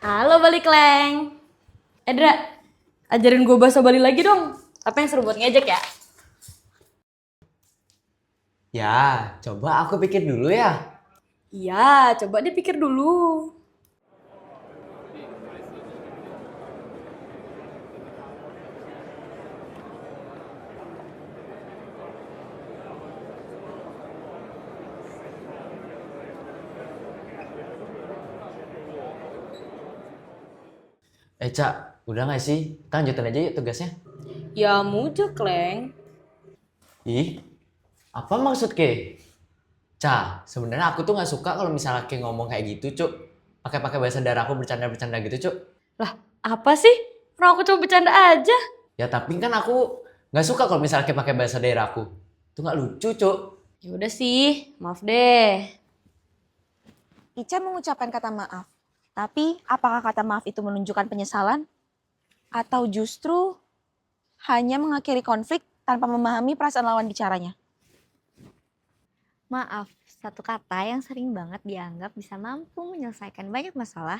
Halo Balik Leng. Edra, ajarin gue bahasa Bali lagi dong. Apa yang seru buat ngejek ya? Ya, coba aku pikir dulu ya. Iya, coba dipikir dulu. Cak, udah gak sih? Kita lanjutin aja yuk tugasnya. Ya mujek Leng. Ih, apa maksud Ke? Cak, sebenarnya aku tuh gak suka kalau misalnya Ke ngomong kayak gitu, Cuk. Pakai-pakai bahasa daerah aku bercanda-bercanda gitu, Cuk. Lah, apa sih? Orang aku cuma bercanda aja. Ya tapi kan aku gak suka kalau misalnya Ke pakai bahasa daerah aku. Itu gak lucu, Cuk. Ya udah sih, maaf deh. Ica mengucapkan kata maaf. Tapi apakah kata maaf itu menunjukkan penyesalan? Atau justru hanya mengakhiri konflik tanpa memahami perasaan lawan bicaranya? Maaf, satu kata yang sering banget dianggap bisa mampu menyelesaikan banyak masalah,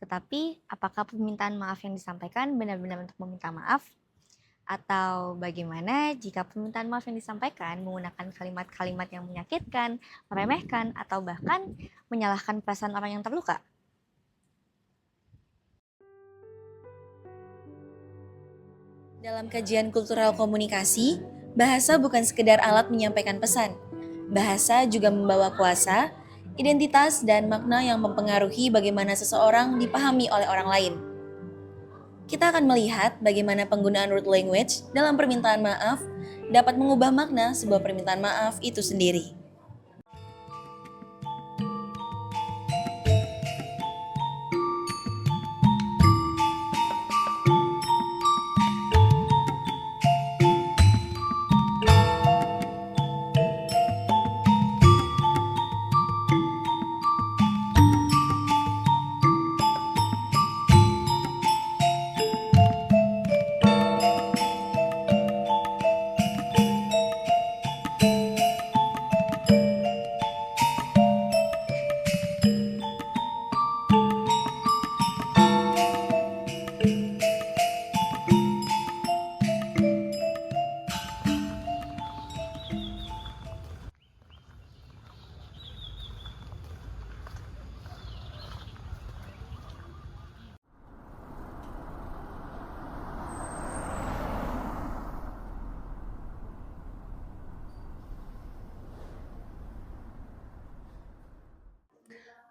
tetapi apakah permintaan maaf yang disampaikan benar-benar untuk meminta maaf? Atau bagaimana jika permintaan maaf yang disampaikan menggunakan kalimat-kalimat yang menyakitkan, meremehkan, atau bahkan menyalahkan perasaan orang yang terluka? Dalam kajian kultural komunikasi, bahasa bukan sekedar alat menyampaikan pesan. Bahasa juga membawa kuasa, identitas, dan makna yang mempengaruhi bagaimana seseorang dipahami oleh orang lain. Kita akan melihat bagaimana penggunaan root language dalam permintaan maaf dapat mengubah makna sebuah permintaan maaf itu sendiri.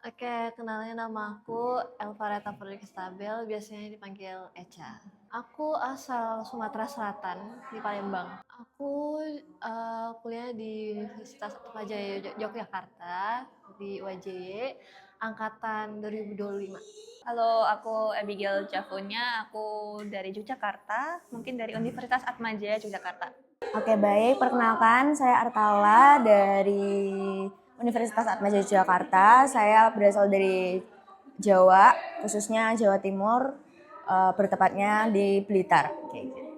Oke, kenalnya nama aku Elvareta Perdikstabil, biasanya dipanggil Echa. Aku asal Sumatera Selatan, di Palembang. Aku kuliah di Universitas Atmajaya Yogyakarta, di UAJY, angkatan 2025. Halo, aku Abigail Jafunya, aku dari Yogyakarta, mungkin dari Universitas Atmajaya Yogyakarta. Oke, baik. Perkenalkan, saya Artala dari Universitas Atmajaya Jakarta. Saya berasal dari Jawa, khususnya Jawa Timur, bertepatnya di Blitar. Kayak gitu.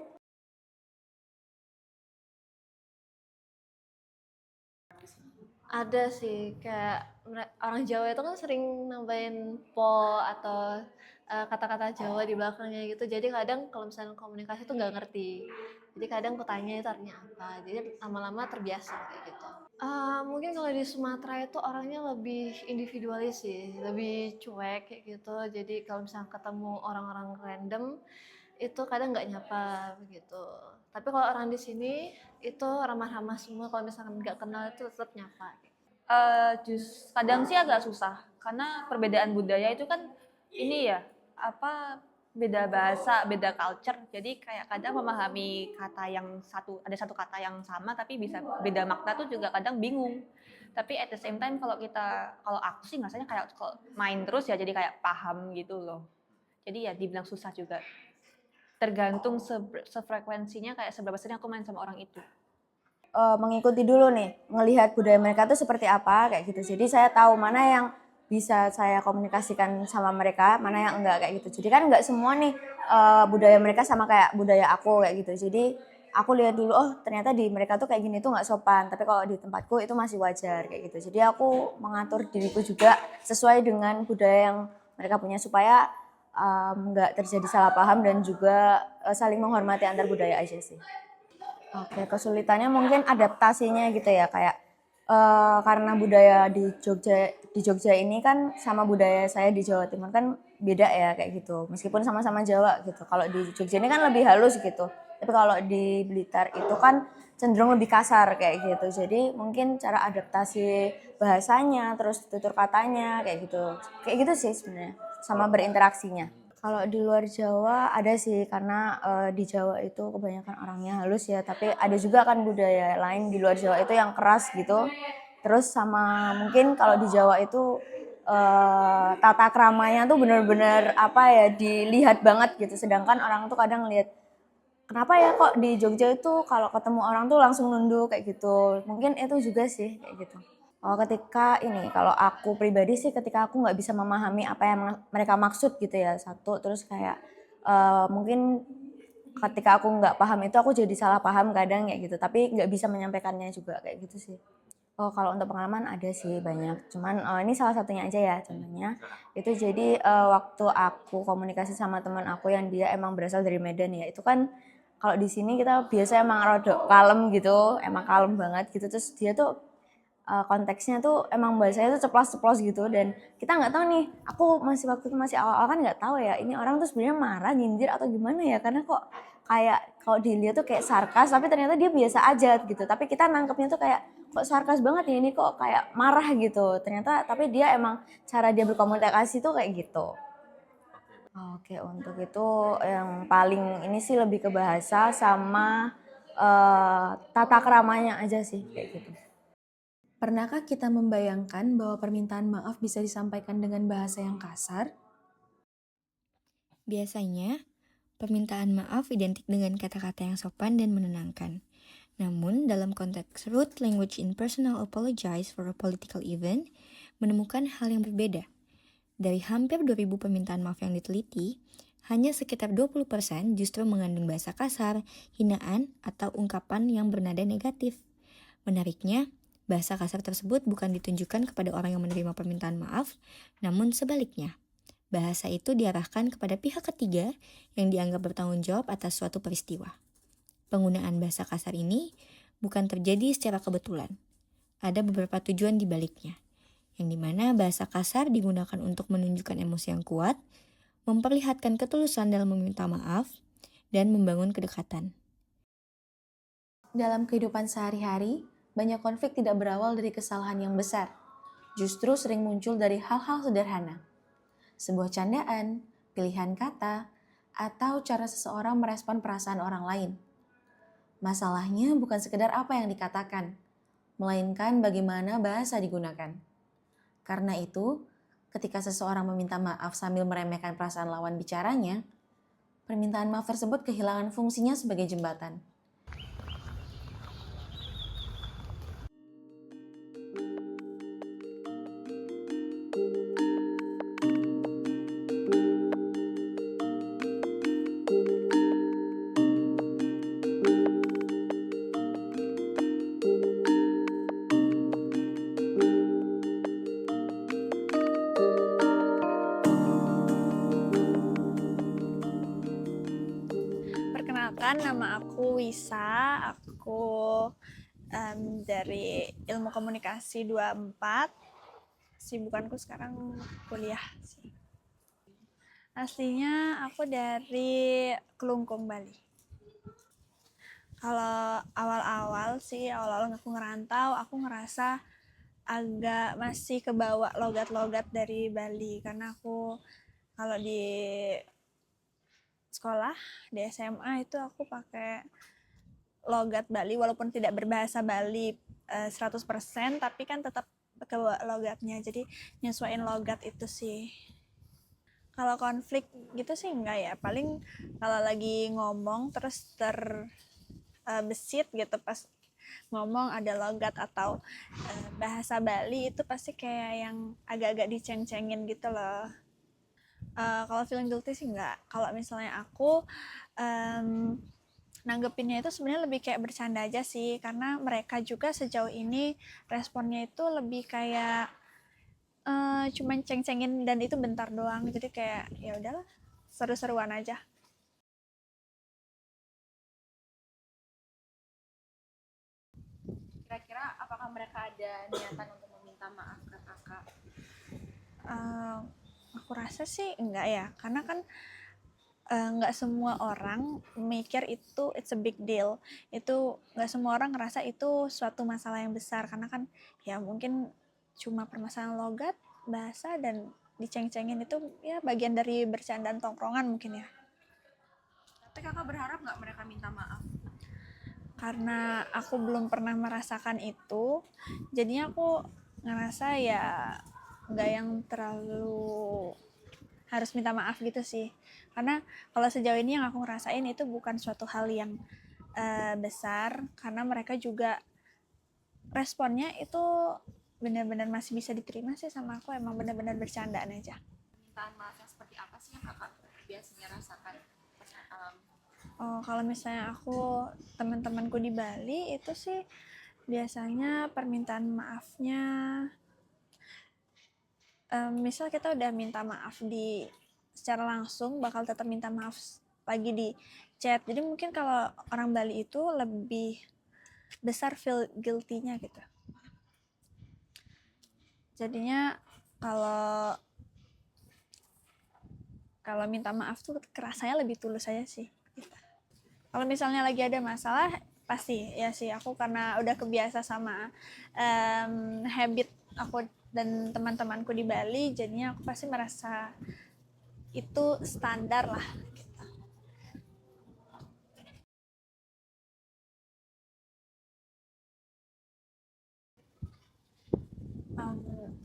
Ada sih, kayak orang Jawa itu kan sering nambahin po atau kata-kata Jawa di belakangnya gitu. Jadi kadang kalau misalnya komunikasi tuh nggak ngerti. Jadi kadang aku tanya itu artinya apa. Jadi lama-lama terbiasa kayak gitu. Mungkin kalau di Sumatera itu orangnya lebih individualis sih, lebih cuek kayak gitu. Jadi kalau misalnya ketemu orang-orang random itu kadang nggak nyapa begitu. Tapi kalau orang di sini itu ramah-ramah semua, kalau misalkan nggak kenal itu tetap nyapa. Kadang sih agak susah, karena perbedaan budaya itu kan ini ya, beda bahasa, beda culture. Jadi kayak kadang memahami ada satu kata yang sama tapi bisa beda makna tuh juga kadang bingung. Tapi at the same time kalau aku sih rasanya kayak kalau main terus ya jadi kayak paham gitu loh. Jadi ya dibilang susah juga. Tergantung sefrekuensinya kayak seberapa sering aku main sama orang itu. Mengikuti dulu nih, ngelihat budaya mereka tuh seperti apa kayak gitu. Jadi saya tahu mana yang bisa saya komunikasikan sama mereka, mana yang enggak kayak gitu. Jadi kan enggak semua nih budaya mereka sama kayak budaya aku kayak gitu. Jadi aku lihat dulu, oh ternyata di mereka tuh kayak gini tuh nggak sopan, tapi kalau di tempatku itu masih wajar kayak gitu. Jadi aku mengatur diriku juga sesuai dengan budaya yang mereka punya supaya nggak terjadi salah paham dan juga saling menghormati antar budaya aja sih. Oke, kesulitannya mungkin adaptasinya gitu ya, kayak karena budaya di Jogja ini kan sama budaya saya di Jawa Timur kan beda ya kayak gitu. Meskipun sama-sama Jawa gitu. Kalau di Jogja ini kan lebih halus gitu. Tapi kalau di Blitar itu kan cenderung lebih kasar kayak gitu. Jadi mungkin cara adaptasi bahasanya, terus tutur katanya kayak gitu. Kayak gitu sih sebenarnya, sama berinteraksinya. Kalau di luar Jawa ada sih, karena di Jawa itu kebanyakan orangnya halus ya, tapi ada juga kan budaya lain di luar Jawa itu yang keras gitu. Terus sama mungkin kalau di Jawa itu tata keramanya tuh bener-bener apa ya, dilihat banget gitu. Sedangkan orang tuh kadang lihat, kenapa ya kok di Jogja itu kalau ketemu orang tuh langsung nunduk kayak gitu. Mungkin itu juga sih kayak gitu. Oh, kalau aku pribadi sih ketika aku nggak bisa memahami apa yang mereka maksud gitu ya, satu, terus kayak mungkin ketika aku nggak paham itu aku jadi salah paham kadang kayak gitu, tapi nggak bisa menyampaikannya juga kayak gitu sih. Oh, kalau untuk pengalaman ada sih banyak, cuman ini salah satunya aja ya contohnya. Itu jadi waktu aku komunikasi sama teman aku yang dia emang berasal dari Medan ya, itu kan kalau di sini kita biasa emang rada kalem gitu, emang kalem banget gitu, terus dia tuh konteksnya tuh emang bahasanya tuh ceplos-ceplos gitu, dan kita nggak tahu nih, aku waktu itu masih awal-awal kan nggak tahu ya ini orang tuh sebenarnya marah, nyindir atau gimana ya, karena kok kayak kalau dilihat tuh kayak sarkas tapi ternyata dia biasa aja gitu, tapi kita nangkepnya tuh kayak kok sarkas banget ya, ini kok kayak marah gitu ternyata, tapi dia emang cara dia berkomunikasi tuh kayak gitu. Oke, untuk itu yang paling ini sih lebih ke bahasa sama tata keramanya aja sih kayak gitu. Pernahkah kita membayangkan bahwa permintaan maaf bisa disampaikan dengan bahasa yang kasar? Biasanya, permintaan maaf identik dengan kata-kata yang sopan dan menenangkan. Namun, dalam konteks root language in personal apologize for a political event, menemukan hal yang berbeda. Dari hampir 2000 permintaan maaf yang diteliti, hanya sekitar 20% justru mengandung bahasa kasar, hinaan, atau ungkapan yang bernada negatif. Menariknya, bahasa kasar tersebut bukan ditunjukkan kepada orang yang menerima permintaan maaf, namun sebaliknya. Bahasa itu diarahkan kepada pihak ketiga yang dianggap bertanggung jawab atas suatu peristiwa. Penggunaan bahasa kasar ini bukan terjadi secara kebetulan. Ada beberapa tujuan di baliknya, yang dimana bahasa kasar digunakan untuk menunjukkan emosi yang kuat, memperlihatkan ketulusan dalam meminta maaf, dan membangun kedekatan. Dalam kehidupan sehari-hari, banyak konflik tidak berawal dari kesalahan yang besar, justru sering muncul dari hal-hal sederhana. Sebuah candaan, pilihan kata, atau cara seseorang merespon perasaan orang lain. Masalahnya bukan sekedar apa yang dikatakan, melainkan bagaimana bahasa digunakan. Karena itu, ketika seseorang meminta maaf sambil meremehkan perasaan lawan bicaranya, permintaan maaf tersebut kehilangan fungsinya sebagai jembatan. Perkenalkan, nama aku Wisa, aku dari Ilmu Komunikasi 24. Sibukanku sekarang kuliah sih. Aslinya aku dari Kelungkung, Bali. Kalau awal-awal aku ngerantau, aku ngerasa agak masih kebawa logat-logat dari Bali, karena aku kalau di sekolah di SMA itu aku pakai logat Bali walaupun tidak berbahasa Bali 100%, tapi kan tetap ke logatnya, jadi nyesuaiin logat itu sih. Kalau konflik gitu sih enggak ya, paling kalau lagi ngomong terus terbesit gitu pas ngomong ada logat atau bahasa Bali, itu pasti kayak yang agak-agak diceng-cengin gitu loh. Kalau feeling guilty sih enggak. Kalau misalnya aku nanggepinnya itu sebenarnya lebih kayak bercanda aja sih, karena mereka juga sejauh ini responnya itu lebih kayak cuman ceng-cengin dan itu bentar doang, jadi kayak ya udahlah, seru-seruan aja. Kira-kira apakah mereka ada niatan untuk meminta maaf ke kakak? Aku rasa sih enggak ya, karena kan nggak semua orang mikir itu it's a big deal. Itu nggak semua orang ngerasa itu suatu masalah yang besar, karena kan ya mungkin cuma permasalahan logat, bahasa, dan diceng-cengin itu ya bagian dari bercandaan tongkrongan mungkin ya. Tapi kakak berharap nggak mereka minta maaf? Karena aku belum pernah merasakan itu, jadinya aku ngerasa ya nggak yang terlalu harus minta maaf gitu sih. Karena kalau sejauh ini yang aku ngerasain itu bukan suatu hal yang besar, karena mereka juga responnya itu benar-benar masih bisa diterima sih sama aku, emang benar-benar bercandaan aja. Permintaan maaf yang seperti apa sih yang kakak biasanya rasakan pas alami? Oh, kalau misalnya aku teman-temanku di Bali itu sih biasanya permintaan maafnya misal kita udah minta maaf di secara langsung, bakal tetap minta maaf lagi di chat. Jadi mungkin kalau orang Bali itu lebih besar feel guilty-nya gitu. Jadinya kalau minta maaf tuh kerasanya lebih tulus aja sih. Kalau misalnya lagi ada masalah, pasti ya sih aku karena udah kebiasa sama habit aku dan teman-temanku di Bali, jadinya aku pasti merasa itu standar lah.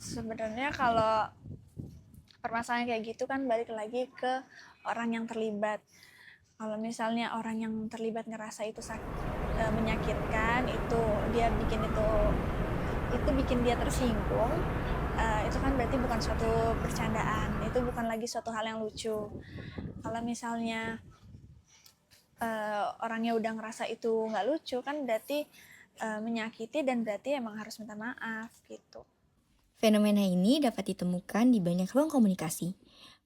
Sebenarnya kalau permasalahan kayak gitu kan balik lagi ke orang yang terlibat. Kalau misalnya orang yang terlibat ngerasa itu menyakitkan, itu bikin dia tersinggung, itu kan berarti bukan suatu bercandaan, itu bukan lagi suatu hal yang lucu. Kalau misalnya orangnya udah ngerasa itu nggak lucu, kan berarti menyakiti dan berarti emang harus minta maaf gitu. Fenomena ini dapat ditemukan di banyak ruang komunikasi.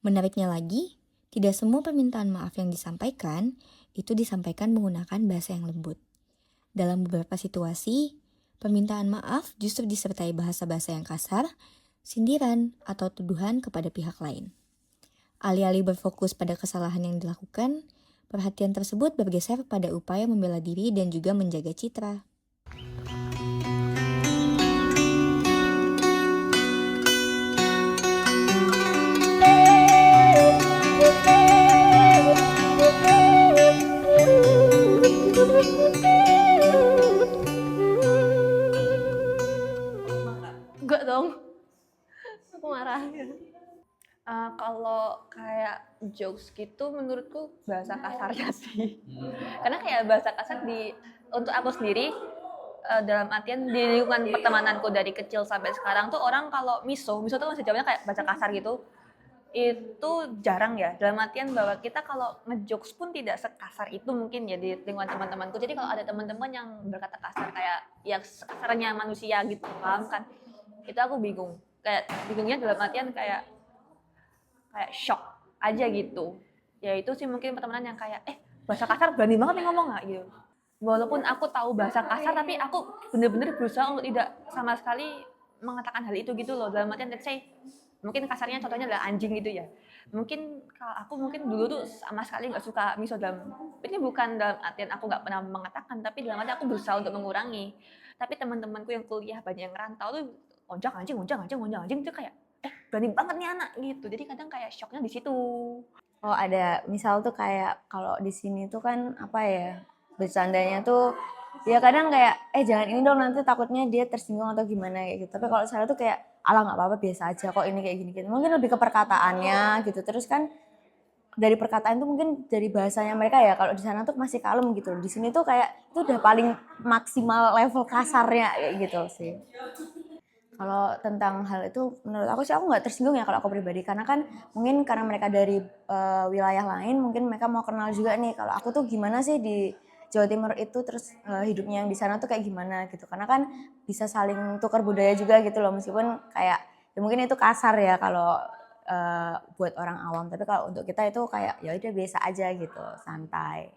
Menariknya lagi, tidak semua permintaan maaf yang disampaikan itu disampaikan menggunakan bahasa yang lembut. Dalam beberapa situasi, permintaan maaf justru disertai bahasa-bahasa yang kasar, sindiran, atau tuduhan kepada pihak lain. Alih-alih berfokus pada kesalahan yang dilakukan, perhatian tersebut bergeser pada upaya membela diri dan juga menjaga citra. Enggak dong. Aku marah. Kalau kayak jokes gitu menurutku bahasa kasarnya sih. Karena kayak bahasa kasar untuk aku sendiri dalam artian di lingkungan pertemananku dari kecil sampai sekarang tuh orang kalau miso tuh masih jawabnya kayak bahasa kasar gitu. Itu jarang ya, dalam artian bahwa kita kalau ngejokes pun tidak sekasar itu mungkin ya di lingkungan teman-temanku. Jadi kalau ada teman-teman yang berkata kasar kayak ya kasarnya manusia gitu, paham kan? Itu aku bingung. Kayak bingungnya dalam artian kayak shock aja gitu. Ya itu sih mungkin pertemanan yang kayak bahasa kasar berani banget nih ngomong nggak gitu. Walaupun aku tahu bahasa kasar tapi aku bener-bener berusaha untuk tidak sama sekali mengatakan hal itu gitu loh. Dalam artian let's say mungkin kasarnya contohnya adalah anjing gitu ya. Mungkin kalau aku dulu tuh sama sekali nggak suka miso ini bukan dalam artian aku nggak pernah mengatakan, tapi dalam artian aku berusaha untuk mengurangi. Tapi teman-temanku yang kuliah banyak yang rantau tuh onjak anjing itu kayak berani banget nih anak gitu. Jadi kadang kayak shocknya di situ. Oh, ada misal tuh kayak kalau di sini tuh kan apa ya, bercandanya tuh ya kadang kayak jangan ini dong, nanti takutnya dia tersinggung atau gimana kayak gitu. Tapi kalau saya tuh kayak alah nggak apa-apa, biasa aja kok ini kayak gini gitu. Mungkin lebih ke perkataannya gitu. Terus kan dari perkataan tuh mungkin dari bahasanya mereka ya, kalau di sana tuh masih kalem gitu. Di sini tuh kayak itu udah paling maksimal level kasarnya kayak gitu sih. Kalau tentang hal itu menurut aku sih aku nggak tersinggung ya kalau aku pribadi, karena kan mungkin karena mereka dari wilayah lain, mungkin mereka mau kenal juga nih kalau aku tuh gimana sih di Jawa Timur itu terus hidupnya yang di sana tuh kayak gimana gitu. Karena kan bisa saling tukar budaya juga gitu loh, meskipun kayak ya mungkin itu kasar ya kalau buat orang awam, tapi kalau untuk kita itu kayak ya udah biasa aja gitu, santai.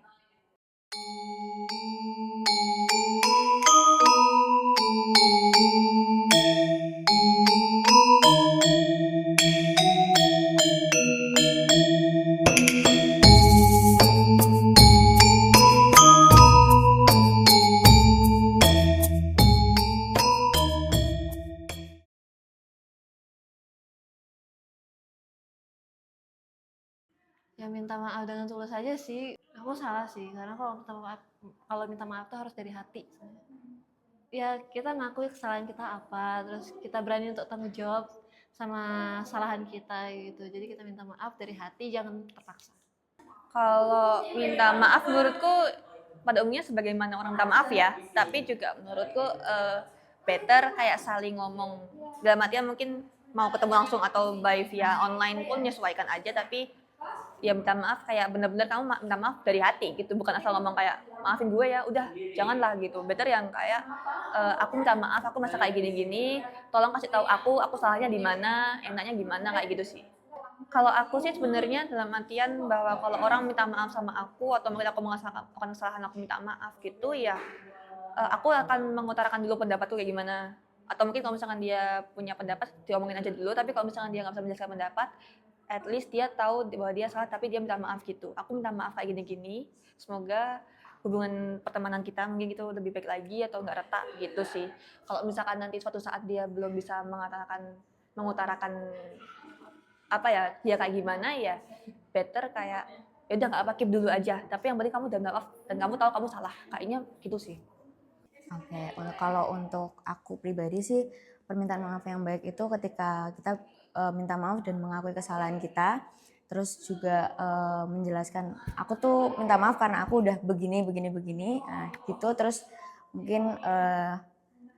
Ya minta maaf dengan tulus aja sih. Aku salah sih, karena kalau minta maaf tuh harus dari hati. Ya kita ngakui kesalahan kita apa, terus kita berani untuk tanggung jawab sama kesalahan kita gitu. Jadi kita minta maaf dari hati, jangan terpaksa. Kalau minta maaf menurutku pada umumnya sebagaimana orang minta maaf ya, tapi juga menurutku better kayak saling ngomong. Dalam artian mungkin mau ketemu langsung atau by via online pun menyesuaikan aja, tapi ya minta maaf kayak bener-bener kamu minta maaf dari hati gitu, bukan asal ngomong kayak maafin gue ya, udah janganlah gitu. Better yang kayak aku minta maaf, aku masa kayak gini-gini, tolong kasih tahu aku salahnya di mana, enaknya gimana, kayak gitu sih. Kalau aku sih sebenarnya dalam artian bahwa kalau orang minta maaf sama aku atau mungkin aku melakukan kesalahan aku minta maaf gitu ya, aku akan mengutarakan dulu pendapatku kayak gimana. Atau mungkin kalau misalkan dia punya pendapat diomongin aja dulu, tapi kalau misalkan dia nggak bisa menjelaskan pendapat, at least dia tahu bahwa dia salah tapi dia minta maaf gitu. Aku minta maaf kayak gini-gini, semoga hubungan pertemanan kita mungkin gitu lebih baik lagi atau nggak retak gitu sih. Kalau misalkan nanti suatu saat dia belum bisa mengutarakan apa ya dia kayak gimana, ya better kayak ya udah nggak apa, keep dulu aja, tapi yang penting kamu udah maaf dan kamu tahu kamu salah, kayaknya gitu sih. Oke, kalau untuk aku pribadi sih permintaan maaf yang baik itu ketika kita minta maaf dan mengakui kesalahan kita, terus juga menjelaskan aku tuh minta maaf karena aku udah begini, nah gitu. Terus mungkin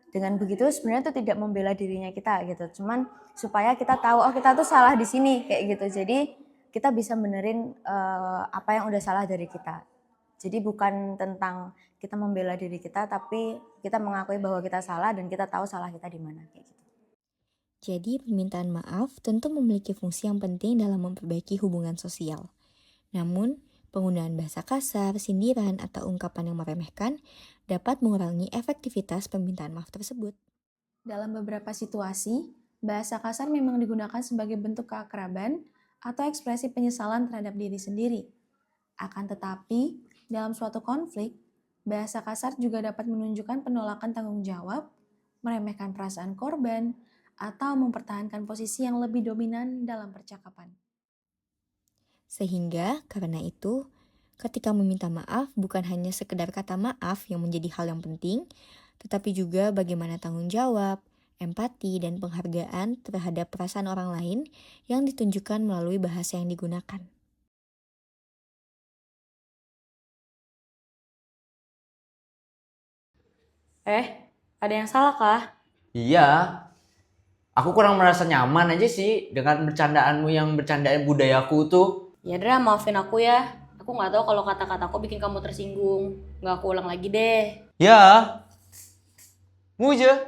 dengan begitu sebenarnya itu tidak membela dirinya kita gitu, cuman supaya kita tahu oh kita tuh salah di sini kayak gitu. Jadi kita bisa benerin apa yang udah salah dari kita. Jadi bukan tentang kita membela diri kita, tapi kita mengakui bahwa kita salah dan kita tahu salah kita di mana kayak gitu. Jadi permintaan maaf tentu memiliki fungsi yang penting dalam memperbaiki hubungan sosial. Namun, penggunaan bahasa kasar, sindiran, atau ungkapan yang meremehkan dapat mengurangi efektivitas permintaan maaf tersebut. Dalam beberapa situasi, bahasa kasar memang digunakan sebagai bentuk keakraban atau ekspresi penyesalan terhadap diri sendiri. Akan tetapi, dalam suatu konflik, bahasa kasar juga dapat menunjukkan penolakan tanggung jawab, meremehkan perasaan korban, atau mempertahankan posisi yang lebih dominan dalam percakapan. Sehingga, karena itu, ketika meminta maaf bukan hanya sekedar kata maaf yang menjadi hal yang penting, tetapi juga bagaimana tanggung jawab, empati, dan penghargaan terhadap perasaan orang lain yang ditunjukkan melalui bahasa yang digunakan. Ada yang salah kah? Iya, aku kurang merasa nyaman aja sih dengan bercandaanmu yang bercandaan budayaku tuh. Ya Dra, maafin aku ya. Aku nggak tahu kalau kata-kataku bikin kamu tersinggung. Nggak aku ulang lagi deh. Ya, mu aja.